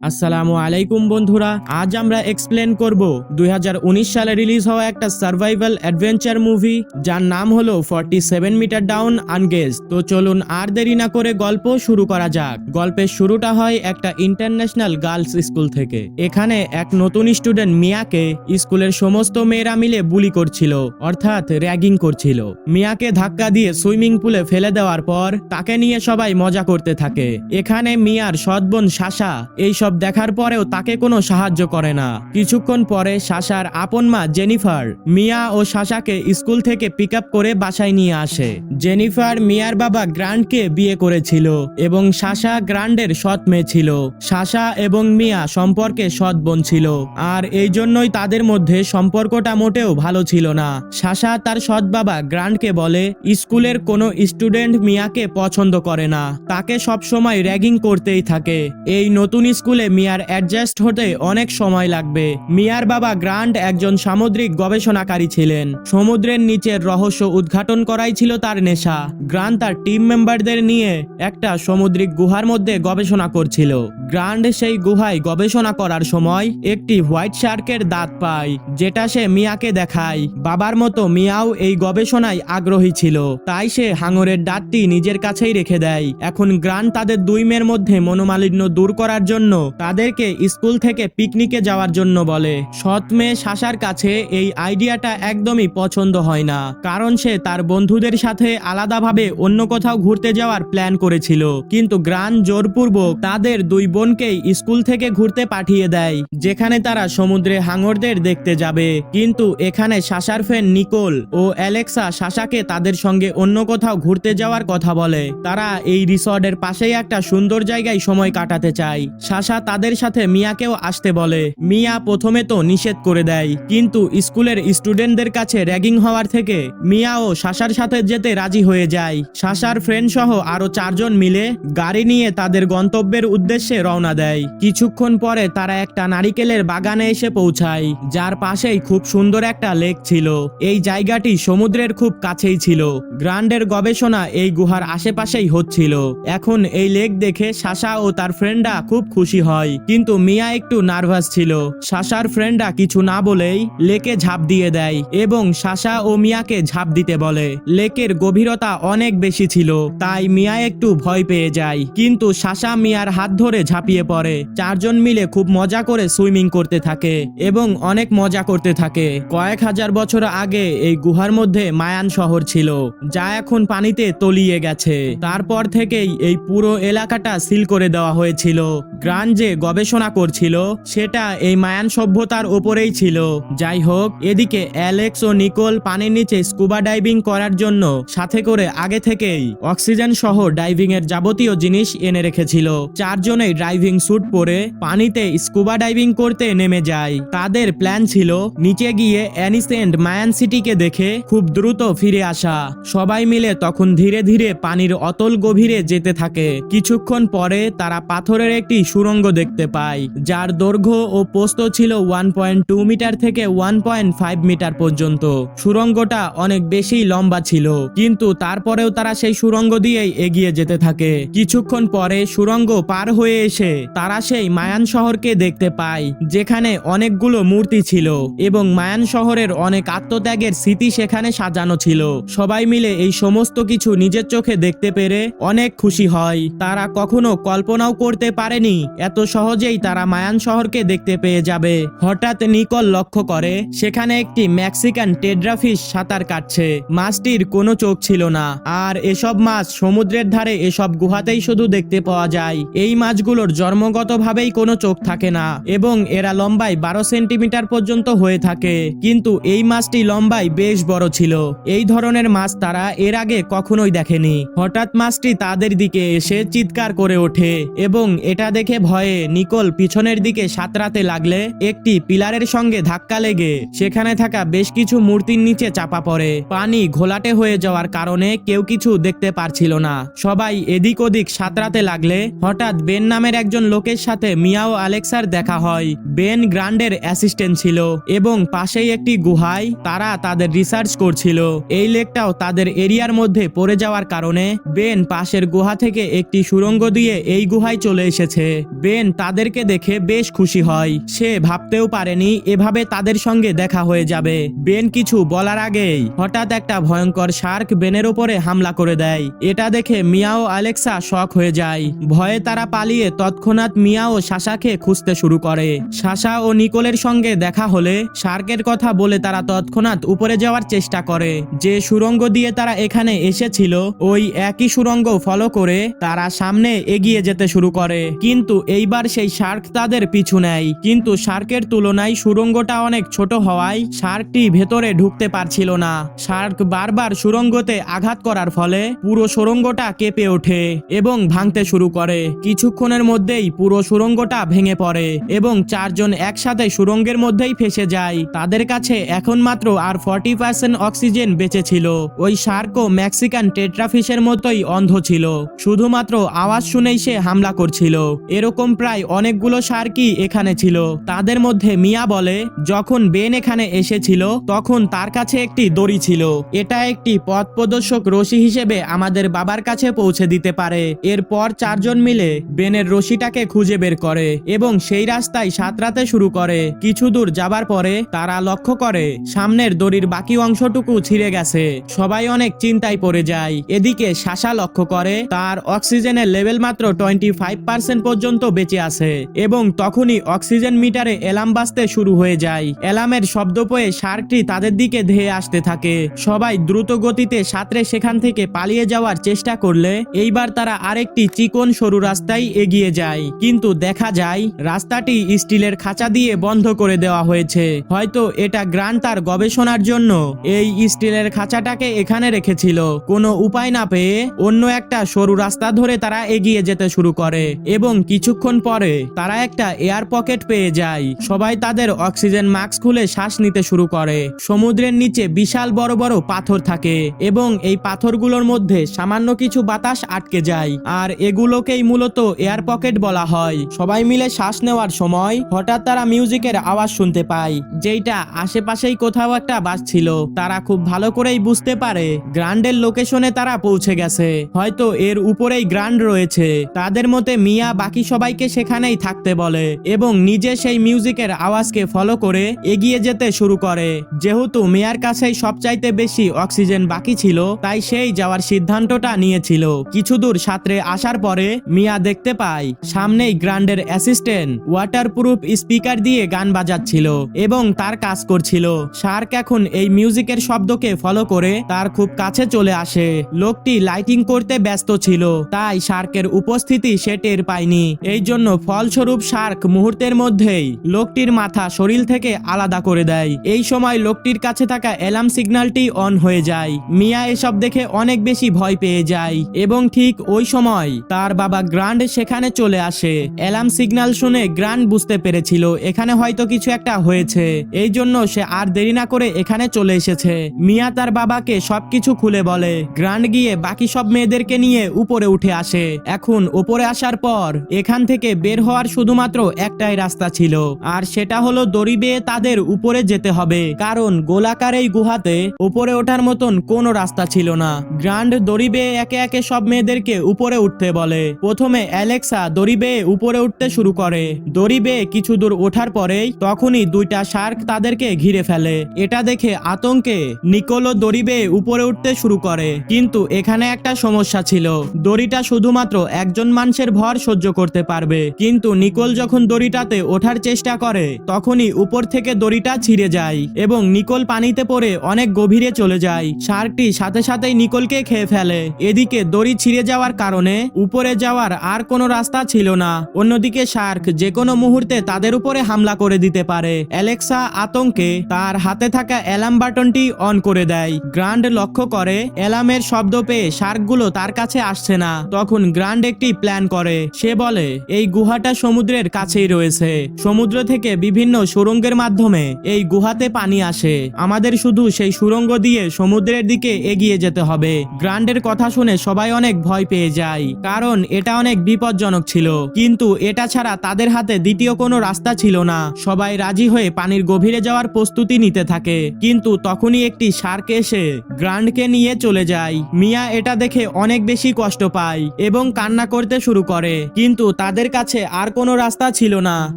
আসসালামু আলাইকুম বন্ধুরা, আজ আমরা এক্সপ্লেন করব 2019 সালে রিলিজ হওয়া একটা সার্ভাইভাল অ্যাডভেঞ্চার মুভি যার নাম হলো 47 মিটার ডাউন আনগেজ। তো চলুন আর দেরি না করে গল্প শুরু করা যাক। গল্পের শুরুটা হয় একটা ইন্টারন্যাশনাল গার্লস স্কুল থেকে। এখানে এক নতুন স্টুডেন্ট মিয়াকে স্কুলের সমস্ত মেয়েরা মিলে বুলি করছিল, অর্থাৎ র্যাগিং করছিল। মিয়াকে ধাক্কা দিয়ে সুইমিং পুলে ফেলে দেওয়ার পর তাকে নিয়ে সবাই মজা করতে থাকে। এখানে মিয়ার সৎ বোন সাশা এই সব দেখার পরেও তাকে কোনো সাহায্য করে না। কিছুক্ষণ পরে সাশার আপন মা জেনিফার মিয়া ও সাশাকে স্কুল থেকে পিক আপ করে বাসায় নিয়ে আসে। জেনিফার মিয়ার বাবা গ্রান্ডকে বিয়ে করেছিল এবং সাশা গ্রান্ডের সৎ মেয়ে ছিল। সাশা এবং মিয়া সম্পর্কে সৎ বোন ছিল, আর এই জন্যই তাদের মধ্যে সম্পর্কটা মোটেও ভালো ছিল না। সাশা তার সৎ বাবা গ্রান্ডকে বলে স্কুলের কোনো স্টুডেন্ট মিয়াকে পছন্দ করে না, তাকে সব সময় র্যাগিং করতেই থাকে। এই নতুন স্কুলে মিয়ার অ্যাডজাস্ট হতে অনেক সময় লাগবে। মিয়ার বাবা গ্রান্ট একজন সামুদ্রিক গবেষণাকারী ছিলেন। সমুদ্রের নিচের রহস্য উদ্ঘাটন করাই ছিল তার নেশা। গ্রান্ট তার টিম মেম্বারদের নিয়ে একটা সামুদ্রিক গুহার মধ্যে গবেষণা করছিল। গ্রান্ট সেই গুহায় গবেষণা করার সময় একটি হোয়াইট শার্কের দাঁত পায়, যেটা সে মিয়াকে দেখায়। বাবার মতো মিয়াও এই গবেষণায় আগ্রহী ছিল, তাই সে হাঙরের দাঁতটি নিজের কাছেই রেখে দেয়। এখন গ্রান্ট তাদের দুই মেয়ের মধ্যে মনোমালিন্য দূর করার জন্য তাদেরকে স্কুল থেকে পিকনিকে যাওয়ার জন্য বলে। সৎ মেয়ে সাশার কাছে এই আইডিয়াটা একদমই পছন্দ হয় না, কারণ সে তার বন্ধুদের সাথে আলাদাভাবে অন্য কোথাও ঘুরতে যাওয়ার প্ল্যান করেছিল। কিন্তু গ্রান্ট জোরপূর্বক তাদের দুই বোনকেই স্কুল থেকে ঘুরতে পাঠিয়ে দেয়, যেখানে তারা সমুদ্রে হাঙরদের দেখতে যাবে। কিন্তু এখানে সাশার ফ্রেন্ড নিকোল ও অ্যালেক্সা সাশাকে তাদের সঙ্গে অন্য কোথাও ঘুরতে যাওয়ার কথা বলে। তারা এই রিসর্টের পাশেই একটা সুন্দর জায়গায় সময় কাটাতে চায়। সাশা তাদের সাথে মিয়াকেও আসতে বলে। মিয়া প্রথমে তো নিষেধ করে দেয়, কিন্তু স্কুলের স্টুডেন্টদের কাছে র্যাগিং হওয়ার থেকে মিয়াও সাশার সাথে যেতে রাজি হয়ে যায়। সাশার ফ্রেন্ড সহ আরো 4 জন মিলে গাড়ি নিয়ে তাদের গন্তব্যের উদ্দেশ্যে রওনা দেয়। কিছুক্ষণ পরে তারা একটা নারিকেলের বাগানে এসে পৌঁছায়, যার পাশেই খুব সুন্দর একটা লেক ছিল। এই জায়গাটি সমুদ্রের খুব কাছেই ছিল। গ্রান্ডের গবেষণা এই গুহার আশেপাশেই হচ্ছিল। এখন এই লেক দেখে সাশা ও তার ফ্রেন্ডরা খুব খুশি হয়, কিন্তু মিয়া একটু নার্ভাস ছিল। সাশার ফ্রেন্ডরা কিছু না বলেই লেকে ঝাঁপ দিয়ে দেয় এবং সাশা ও মিয়াকে ঝাঁপ দিতে বলে। লেকের গভীরতা অনেক বেশি ছিল, তাই মিয়া একটু ভয় পেয়ে যায়, কিন্তু সাশা মিয়ার হাত ধরে ঝাঁপিয়ে পড়ে। 4 জন মিলে খুব মজা করে সুইমিং করতে থাকে এবং অনেক মজা করতে থাকে। কয়েক হাজার বছর আগে এই গুহার মধ্যে মায়ান শহর ছিল, যা এখন পানিতে তলিয়ে গেছে। তারপর থেকেই এই পুরো এলাকাটা সিল করে দেওয়া হয়েছিল। গ্রান্ট যে গবেষণা করছিল সেটা এই মায়ান সভ্যতার ওপরেই ছিল। যাই হোক, এদিকে অ্যালেক্স ও নিকোল পানির নিচে স্কুবা ডাইভিং করার জন্য সাথে করে আগে থেকেই অক্সিজেন সহ ডাইভিং এর যাবতীয় জিনিস এনে রেখেছিল। 4 জনেই ড্রাইভিং স্যুট পরে পানিতে স্কুবা ডাইভিং করতে নেমে যায়। তাদের প্ল্যান ছিল নিচে গিয়ে অ্যানিসেন্ট মায়ান সিটিকে দেখে খুব দ্রুত ফিরে আসা। সবাই মিলে তখন ধীরে ধীরে পানির অতল গভীরে যেতে থাকে। কিছুক্ষণ পরে তারা পাথরের একটি সুড়ঙ্গ দেখতে পায়, যার দৈর্ঘ্য ও প্রস্থ ছিল 1.2 মিটার থেকে 1.5 মিটার পর্যন্ত। সুড়ঙ্গটা অনেক বেশি লম্বা ছিল, কিন্তু তারপরেও তারা সেই সুড়ঙ্গ দিয়েই এগিয়ে যেতে থাকে। কিছুক্ষণ পরে সুড়ঙ্গ পার হয়ে এসে তারা সেই মায়ান শহরকে দেখতে পায়, যেখানে অনেকগুলো মূর্তি ছিল এবং মায়ান শহরের অনেক আত্মত্যাগের স্মৃতি সেখানে সাজানো ছিল। সবাই মিলে এই সমস্ত কিছু নিজের চোখে দেখতে পেরে অনেক খুশি হয়। তারা কখনো কল্পনাও করতে পারেনি এত সহজেই তারা মায়ান শহরকে দেখতে পেয়ে যাবে। হঠাৎ নিকল লক্ষ্য করে সেখানে একটি মেক্সিকান টেড্রাফিশ সাঁতার কাটছে। মাছটির কোনো চোখ ছিল না, আর এসব মাছ সমুদ্রের ধারে এসব গুহাতেই শুধু দেখতে পাওয়া যায়। এই মাছগুলোর জন্মগতভাবেই কোনো চোখ থাকে না এবং এরা লম্বায় 12 সেন্টিমিটার পর্যন্ত হয়ে থাকে, কিন্তু এই মাছটি লম্বায় বেশ বড় ছিল। এই ধরনের মাছ তারা এর আগে কখনোই দেখেনি। হঠাৎ মাছটি তাদের দিকে এসে চিৎকার করে ওঠে এবং এটা দেখে ভয়ে নিকোল পিছনের দিকে সাঁতরাতে লাগলে একটি পিলারের সঙ্গে ধাক্কা লেগে সেখানে থাকা বেশ কিছু মূর্তির নিচে চাপা পড়ে। পানি ঘোলাটে হয়ে যাওয়ার কারণে কেউ কিছু দেখতে পারছিল না। সবাই এদিক ওদিক সাঁতরাতে লাগলে হঠাৎ বেন নামের একজন লোকের সাথে মিয়া ও আলেক্সার দেখা হয়। বেন গ্রান্ডের অ্যাসিস্ট্যান্ট ছিল এবং পাশেই একটি গুহায় তারা তাদের রিসার্চ করছিল। এই লেকটাও তাদের এরিয়ার মধ্যে পড়ে যাওয়ার কারণে বেন পাশের গুহা থেকে একটি সুড়ঙ্গ দিয়ে এই গুহায় চলে এসেছে। বেন বেন তাদেরকে দেখে বেশ খুশি হয়। সে ভাবতেও পারেনি এভাবে তাদের সঙ্গে দেখা হয়ে যাবে। বেন কিছু বলার আগেই হঠাৎ একটা ভয়ঙ্কর শার্ক বেনের উপরে হামলা করে দেয়। এটা দেখে মিয়া ও অ্যালেক্সা শক হয়ে যায়। ভয়ে তারা পালিয়ে তৎক্ষণাৎ মিয়া ও সাশাকে খুঁজতে শুরু করে। সাশা ও নিকোলের সঙ্গে দেখা হলে শার্কের কথা বলে তারা তৎক্ষণাৎ উপরে যাওয়ার চেষ্টা করে। যে সুড়ঙ্গ দিয়ে তারা এখানে এসেছিল ওই একই সুড়ঙ্গ ফলো করে তারা সামনে এগিয়ে যেতে শুরু করে। কিন্তু এইবার সেই শার্ক তাদের পিছু নেয়। কিন্তু শার্কের তুলনায় সুড়ঙ্গটা অনেক ছোট হওয়ায় শার্কটি ভেতরে ঢুকতে পারছিল না। শার্ক বারবার সুড়ঙ্গতে আঘাত করার ফলে পুরো সুড়ঙ্গটা কেঁপে ওঠে এবং ভাঙতে শুরু করে। কিছুক্ষণের মধ্যেই পুরো সুড়ঙ্গটা ভেঙে পড়ে এবং চারজন একসাথে সুড়ঙ্গের মধ্যেই ফেসে যায়। তাদের কাছে এখন মাত্র আর 40% অক্সিজেন বেঁচে ছিল। ওই শার্কও মেক্সিকান টেট্রাফিশের মতোই অন্ধ ছিল, শুধুমাত্র আওয়াজ শুনেই সে হামলা করছিল। এরকম প্রায় অনেকগুলো শার্কই এখানে ছিল। তাদের মধ্যে মিয়া বলে, যখন বেন এখানে এসেছিল তখন তার কাছে একটি দড়ি ছিল। এটা একটি পথ প্রদর্শক রশি হিসেবে আমাদের বাবার কাছে পৌঁছে দিতে পারে। এরপর চারজন মিলে বেনের রশিটাকে খুঁজে বের করে এবং সেই রাস্তায় সাঁতরাতে শুরু করে। কিছু দূর যাবার পরে তারা লক্ষ্য করে সামনের দড়ির বাকি অংশটুকু ছিঁড়ে গেছে। সবাই অনেক চিন্তায় পড়ে যায়। এদিকে সাশা লক্ষ্য করে তার অক্সিজেনের লেভেল মাত্র 25% পর্যন্ত বেঁচে আছে এবং তখনই অক্সিজেন মিটারে অ্যালার্ম বাজতে শুরু হয়ে যায়। অ্যালার্মের শব্দ পেয়ে শার্কটি তাদের দিকে ধেয়ে আসতে থাকে। সবাই দ্রুত গতিতে সাঁতরে সেখান থেকে পালিয়ে যাওয়ার চেষ্টা করলে এইবার তারা আরেকটি চিকন সরু রাস্তায় এগিয়ে যায়। কিন্তু দেখা যায় রাস্তাটি স্টিলের খাঁচা দিয়ে বন্ধ করে দেওয়া হয়েছে। হয়তো এটা গ্রান্ট তার গবেষণার জন্য এই স্টিলের খাঁচাটাকে এখানে রেখেছিল। কোনো উপায় না পেয়ে অন্য একটা সরু রাস্তা ধরে তারা এগিয়ে যেতে শুরু করে এবং কিছুক্ষণ পরে তারা একটা এয়ার পকেট পেয়ে যায়। সবাই তাদের অক্সিজেন মাস্ক খুলে শ্বাস নিতে শুরু করে। সমুদ্রের নিচে বিশাল বড় বড় পাথর থাকে এবং এই পাথরগুলোর মধ্যে সামান্য কিছু বাতাস আটকে যায় আর এগুলোকেই মূলত এয়ার পকেট বলা হয়। সবাই মিলে শ্বাস নেওয়ার সময় হঠাৎ তারা মিউজিকের আওয়াজ শুনতে পায়, যেটা আশেপাশেই কোথাও একটা বাজছিল। তারা খুব ভালো করেই বুঝতে পারে গ্রান্ডের লোকেশনে তারা পৌঁছে গেছে। হয়তো এর উপরেই গ্রান্ড রয়েছে। তাদের মতে মিয়া বাকি সবাইকে সেখানেই থাকতে বলে এবং নিজে সেই মিউজিকের আওয়াজকে ফলো করে এগিয়ে যেতে শুরু করে। যেহেতু মিয়ার কাছেই সবচাইতে বেশি অক্সিজেন বাকি ছিল তাই সেই যাওয়ার সিদ্ধান্তটা নিয়েছিল। কিছু দূর সাঁতরে আসার পরে মিয়া দেখতে পায় সামনেই গ্রান্ডের অ্যাসিস্ট্যান্ট ওয়াটারপ্রুফ স্পিকার দিয়ে গান বাজাচ্ছিল এবং তার কাজ করছিল। শার্ক এখন এই মিউজিকের শব্দকে ফলো করে তার খুব কাছে চলে আসে। লোকটি লাইটিং করতে ব্যস্ত ছিল তাই শার্কের উপস্থিতি সে টের পায়নি। এই জন্য ফলস্বরূপ শার্ক মুহূর্তের মধ্যেই লোকটির মাথা শরীর থেকে আলাদা করে দেয়। এই সময় লোকটির কাছে থাকা অ্যালার্ম সিগন্যালটি অন হয়ে যায়। মিয়া এসব দেখে অনেক বেশি ভয় পেয়ে যায় এবং ঠিক ওই সময় তার বাবা গ্রান্ড সেখানে চলে আসে। অ্যালার্ম সিগন্যাল শুনে গ্রান্ড বুঝতে পেরেছিল এখানে হয়তো কিছু একটা হয়েছে। এই জন্য সে আর দেরি না করে এখানে চলে এসেছে। মিয়া তার বাবাকে সবকিছু খুলে বলে। গ্রান্ড গিয়ে বাকি সব মেয়েদেরকে নিয়ে উপরে উঠে আসে। এখন উপরে আসার পর এখান থেকে বের হওয়ার শুধুমাত্র একটাই রাস্তা ছিল আর সেটা হলো দড়ি বেয়ে তাদের উপরে যেতে হবে, কারণ গোলাকার এই গুহাতে উপরে ওঠার মতন কোনো রাস্তা ছিল না। গ্রান্ড দড়ি বেয়ে একে একে সব মেয়েদেরকে উপরে উঠতে বলে। প্রথমে অ্যালেক্সা দড়ি বেয়ে উপরে উঠতে শুরু করে। দড়ি বেয়ে কিছু দূর ওঠার পরেই তখনই দুইটা শার্ক তাদেরকে ঘিরে ফেলে। এটা দেখে আতঙ্কে নিকোলও দড়ি বেয়ে উপরে উঠতে শুরু করে। কিন্তু এখানে একটা সমস্যা ছিল, দড়িটা শুধুমাত্র একজন মানুষের ভর সহ্য করতে পারবে। কিন্তু নিকোল যখন দড়িটাতে ওঠার চেষ্টা করে তখনই উপর থেকে দড়িটা ছিঁড়ে যায় এবং নিকোল পানিতে পড়ে অনেক গভীরে চলে যায়। শার্কটি সাথে সাথেই নিকোলকে খেয়ে ফেলে। এদিকে দড়ি ছিঁড়ে যাওয়ার কারণে উপরে যাওয়ার আর কোনো রাস্তা ছিল না। অন্যদিকে শার্ক যে কোনো মুহূর্তে তাদের উপরে হামলা করে দিতে পারে। অ্যালেক্সা আতঙ্কে তার হাতে থাকা অ্যালার্ম বাটনটি অন করে দেয়। গ্রান্ড লক্ষ্য করে অ্যালার্মের শব্দ পেয়ে শার্কগুলো তার কাছে আসছে না। তখন গ্রান্ড একটি প্ল্যান করে। সে বলে এই গুহাটা সমুদ্রের কাছেই রয়েছে। সমুদ্র থেকে বিভিন্ন সুড়ঙ্গের মাধ্যমে এই গুহাতে পানি আসে। আমাদের শুধু সেই সুড়ঙ্গ দিয়ে সমুদ্রের দিকে এগিয়ে যেতে হবে। গ্রান্ডের কথা শুনে সবাই অনেক ভয় পেয়ে যায়, কারণ এটা অনেক বিপজ্জনক ছিল। কিন্তু এটা ছাড়া তাদের হাতে দ্বিতীয় কোনো রাস্তা ছিল না। সবাই রাজি হয়ে পানির গভীরে যাওয়ার প্রস্তুতি নিতে থাকে। কিন্তু তখনই একটি শার্ক এসে গ্রান্ডকে নিয়ে চলে যায়। মিয়া এটা দেখে অনেক বেশি কষ্ট পায় এবং কান্না করতে শুরু করে। কিন্তু তাদের তাদের কাছে আর কোনো রাস্তা ছিল না।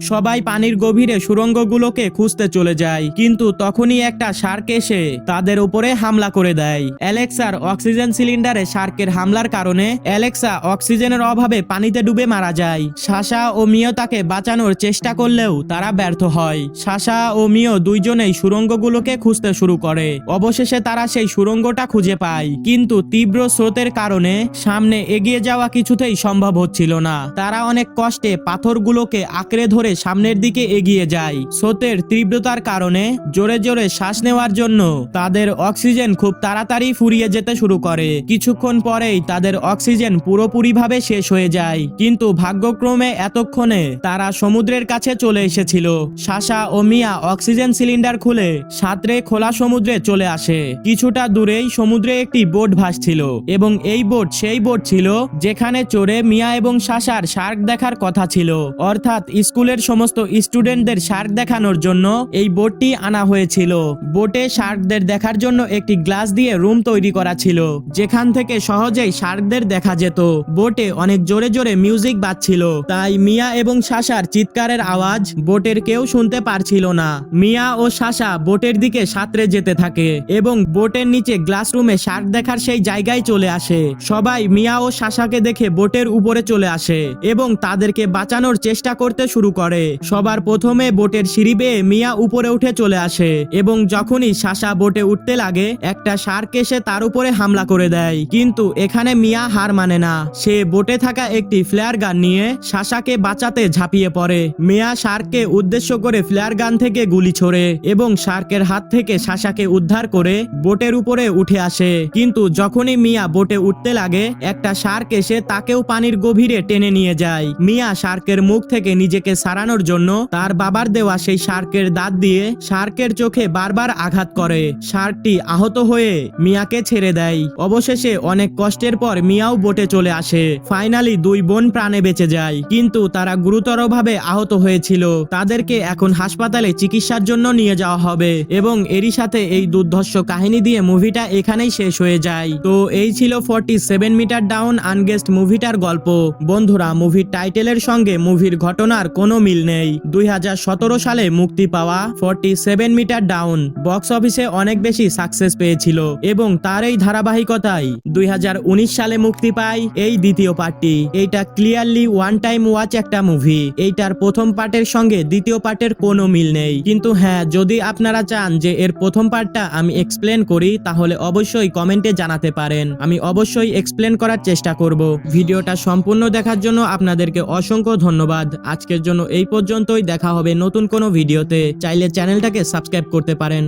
সবাই পানির গভীরে সুড়ঙ্গগুলোকে খুঁজতে চলে যায়, কিন্তু তখনই একটা শার্ক এসে তাদের উপরে হামলা করে দেয়। অ্যালেক্সার অক্সিজেন সিলিন্ডারে শার্কের হামলার কারণে অ্যালেক্সা অক্সিজেনের অভাবে পানিতে ডুবে মারা যায়। সাশা ও মিও তাকে বাঁচানোর চেষ্টা করলেও তারা ব্যর্থ হয়। সাশা ও মিও দুইজনেই সুড়ঙ্গগুলোকে খুঁজতে শুরু করে। অবশেষে তারা সেই সুড়ঙ্গটা খুঁজে পায়, কিন্তু তীব্র স্রোতের কারণে সামনে এগিয়ে যাওয়া কিছুতেই সম্ভব হচ্ছিল না। তারা অনেক কষ্টে পাথরগুলোকে আঁকড়ে ধরে সামনের দিকে এগিয়ে যায়। স্রোতের তীব্রতার কারণে জোরে জোরে শ্বাস নেওয়ার জন্য তাদের অক্সিজেন খুব তাড়াতাড়ি ফুরিয়ে যেতে শুরু করে। কিছুক্ষণ পরেই তাদের অক্সিজেন পুরোপুরিভাবে শেষ হয়ে যায়, কিন্তু ভাগ্যক্রমে এতক্ষণে তারা সমুদ্রের কাছে চলে এসেছিল। সাশা ও মিয়া অক্সিজেন সিলিন্ডার খুলে সাঁতরে খোলা সমুদ্রে চলে আসে। কিছুটা দূরেই সমুদ্রে একটি বোট ভাসছিল, এবং এই বোট সেই বোট ছিল যেখানে চড়ে মিয়া এবং সাশার শার্ক দেখার কথা ছিল। অর্থাৎ স্কুলের সমস্ত স্টুডেন্টদের শার্ক দেখানোর জন্য এই বোটটি আনা হয়েছিল। বোটে শার্কদের দেখার জন্য একটি গ্লাস দিয়ে রুম তৈরি করা ছিল, যেখান থেকে সহজেই শার্কদের দেখা যেত। বোটে অনেক জোরে জোরে মিউজিক বাজছিল, তাই মিয়া এবং সাশার চিৎকারের আওয়াজ বোটের কেউ শুনতে পারছিল না। মিয়া ও সাশা বোটের দিকে সাঁতরে যেতে থাকে এবং বোটের নিচে গ্লাস রুমে শার্ক দেখার সেই জায়গায় চলে আসে। সবাই মিয়া ও সাশাকে দেখে বোটের উপরে চলে আসে এবং তাদেরকে বাঁচানোর চেষ্টা করতে শুরু করে। সবার প্রথমে বোটের সিঁড়ি বেয়ে মিয়া উপরে উঠে চলে আসে, এবং যখনই সাশা বোটে উঠতে লাগে একটা শার্ক এসে তার উপরে হামলা করে দেয়। কিন্তু এখানে মিয়া হার মানে না। সে বোটে থাকা একটি ফ্লেয়ার গান নিয়ে সাশাকে বাঁচাতে ঝাঁপিয়ে পড়ে। মিয়া শার্ককে উদ্দেশ্য করে ফ্লেয়ার গান থেকে গুলি ছোড়ে এবং শার্কের হাত থেকে সাশাকে উদ্ধার করে বোটের উপরে উঠে আসে। কিন্তু যখনই মিয়া বোটে উঠতে লাগে একটা শার্ক এসে তাকেও পানির গভীরে টেনে নিয়ে যায়। মিয়া শার্কের মুখ থেকে নিজেকে সারানোর জন্য তার বাবার দেওয়া সেই শার্কের দাঁত দিয়ে শার্কের চোখে বারবার আঘাত করে। শার্কটি আহত হয়ে মিয়াকে ছেড়ে দেয়। অবশেষে অনেক কষ্টের পর মিয়াও বোটে চলে আসে। ফাইনালি দুই বোন প্রাণে বেঁচে যায়, কিন্তু তারা গুরুতরভাবে আহত হয়েছিল। তাদেরকে এখন হাসপাতালে চিকিৎসার জন্য নিয়ে যাওয়া হবে, এবং এরই সাথে এই দুর্ধর্ষ কাহিনী দিয়ে মুভিটা এখানেই শেষ হয়ে যায়। তো এই ছিল 47 মিটার ডাউন আনগেস্ট মুভিটার গল্প। বন্ধুরা, মুভির টাইটেলের সঙ্গে মুভির ঘটনার কোনো মিল নেই। 2017 সালে মুক্তি পাওয়া 47 মিটার ডাউন বক্স অফিসে অনেক বেশি সাকসেস পেয়েছিল, এবং তার এই ধারাবাহিকতায় 2019 সালে মুক্তি পায় এই দ্বিতীয় পার্টটি। এইটা ক্লিয়ারলি ওয়ান টাইম ওয়াচ একটা মুভি। এইটার প্রথম পার্টের সঙ্গে দ্বিতীয় পার্টের কোনো মিল নেই। কিন্তু হ্যাঁ, যদি আপনারা চান যে এর প্রথম পার্টটা আমি এক্সপ্লেন করি, তাহলে অবশ্যই কমেন্টে জানাতে পারেন। আমি অবশ্যই এক্সপ্লেন করার চেষ্টা করব। ভিডিওটা সম্পূর্ণ দেখার জন্য আপনাদেরকে অসংখ্য ধন্যবাদ। আজকের জন্য এই পর্যন্তই। দেখা হবে নতুন কোনো ভিডিওতে। চাইলে চ্যানেলটাকে সাবস্ক্রাইব করতে পারেন।